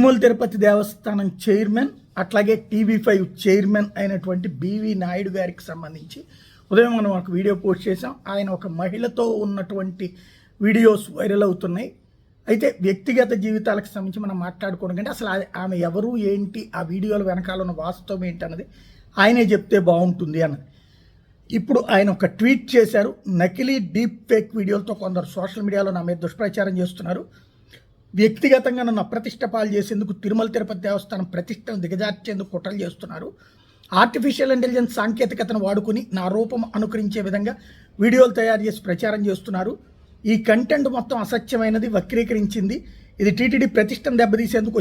తిరుమల తిరుపతి దేవస్థానం chairman అట్లాగే TV5 chairman అయినటువంటి BV Naidu గారికి సంబంధించి ఉదయం మనం ఒక వీడియో పోస్ట్ చేసాం. ఆయన ఒక మహిళతో ఉన్నటువంటి వీడియోస్ వైరల్ అవుతున్నాయి. అయితే వ్యక్తిగత జీవితాలకు సంబంధించి మనం మాట్లాడుకోవడం కంటే అసలు ఆమె ఎవరు ఏంటి, ఆ వీడియోల వెనకాల ఉన్న వాస్తవం ఏంటి అన్నది ఆయనే చెప్తే బాగుంటుంది అన్నది. ఇప్పుడు ఆయన ఒక ట్వీట్ చేశారు. నకిలీ డీప్ ఫేక్ వీడియోలతో కొందరు సోషల్ మీడియాలో నా మీద దుష్ప్రచారం చేస్తున్నారు. వ్యక్తిగతంగా నన్ను అప్రతిష్ట పాలు చేసేందుకు తిరుమల తిరుపతి దేవస్థానం ప్రతిష్టను దిగజార్చేందుకు కుట్రలు చేస్తున్నారు. ఆర్టిఫిషియల్ ఇంటెలిజెన్స్ సాంకేతికతను వాడుకుని నా రూపం అనుకరించే విధంగా వీడియోలు తయారు చేసి ప్రచారం చేస్తున్నారు. ఈ కంటెంట్ మొత్తం అసత్యమైనది, వక్రీకరించింది. ఇది టీటీడీ ప్రతిష్టను దెబ్బతీసేందుకు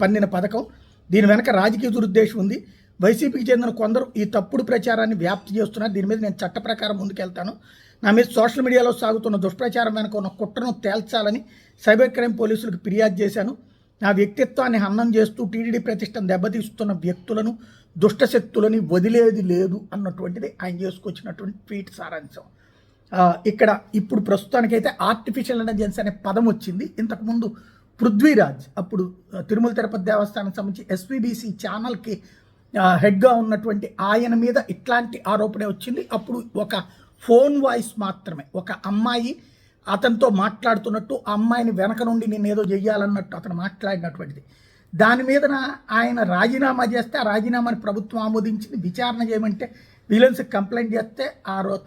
పన్నిన పథకం. దీని వెనక రాజకీయ దురుద్దేశం ఉంది. వైసీపీకి చెందిన కొందరు ఈ తప్పుడు ప్రచారాన్ని వ్యాప్తి చేస్తున్నారు. దీని మీద నేను చట్ట ప్రకారం ముందుకెళ్తాను. నా మీద సోషల్ మీడియాలో సాగుతున్న దుష్ప్రచారం వెనక ఉన్న కుట్రను తేల్చాలని సైబర్ క్రైమ్ పోలీసులకు ఫిర్యాదు చేశాను. నా వ్యక్తిత్వాన్ని హననం చేస్తూ టీటీడీ ప్రతిష్టను దెబ్బతీస్తున్న వ్యక్తులను, దుష్టశక్తులని వదిలేది లేదు అన్నటువంటిది ఆయన చేసుకొచ్చినటువంటి ట్వీట్ సారాంశం. ఇక్కడ ఇప్పుడు ప్రస్తుతానికైతే ఆర్టిఫిషియల్ ఇంటెలిజెన్స్ అనే పదం వచ్చింది. ఇంతకుముందు పృథ్వీరాజ్ అప్పుడు తిరుమల తిరుపతి దేవస్థానం సంబంధించి SVBC ఛానల్కి హెడ్గా ఉన్నటువంటి ఆయన మీద ఇట్లాంటి ఆరోపణ వచ్చింది. అప్పుడు ఒక ఫోన్ వాయిస్ మాత్రమే, ఒక అమ్మాయి అతనితో మాట్లాడుతున్నట్టు, ఆ అమ్మాయిని వెనక నుండి నేను ఏదో చెయ్యాలన్నట్టు అతను మాట్లాడినటువంటిది. దాని మీద ఆయన రాజీనామా చేస్తే ఆ రాజీనామాని ప్రభుత్వం ఆమోదించింది. విచారణ చేయమంటే విజిలెన్స్కి కంప్లైంట్ చేస్తే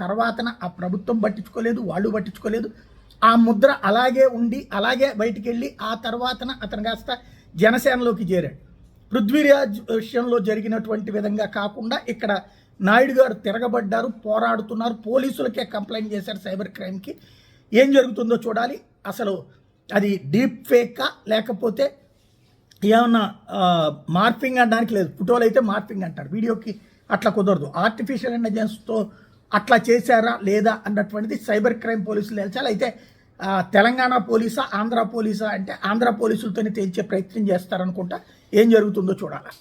తర్వాతన ఆ ప్రభుత్వం పట్టించుకోలేదు, వాళ్ళు పట్టించుకోలేదు. ఆ ముద్ర అలాగే ఉండి అలాగే బయటికి వెళ్ళి ఆ తర్వాతన అతను కాస్త జనసేనలోకి చేరాడు. పృథ్వీరాజ్ విషయంలో జరిగినటువంటి విధంగా కాకుండా ఇక్కడ నాయుడు గారు తిరగబడ్డారు, పోరాడుతున్నారు, పోలీసులకే కంప్లైంట్ చేశారు సైబర్ క్రైమ్కి. ఏం జరుగుతుందో చూడాలి. అసలు అది డీప్ ఫేకా లేకపోతే ఏమన్నా మార్పింగ్ అనడానికి లేదు. ఫోటోలు అయితే మార్పింగ్ అంటారు, వీడియోకి అట్లా కుదరదు. ఆర్టిఫిషియల్ ఇంటెలిజెన్స్తో అట్లా చేశారా లేదా అన్నటువంటిది సైబర్ క్రైమ్ పోలీసులు తేల్చాలి. అయితే తెలంగాణ పోలీసా ఆంధ్ర పోలీసా అంటే ఆంధ్ర పోలీసులతోనే తేల్చే ప్రయత్నం చేస్తారనుకుంటా. ఏం జరుగుతుందో చూడాలి.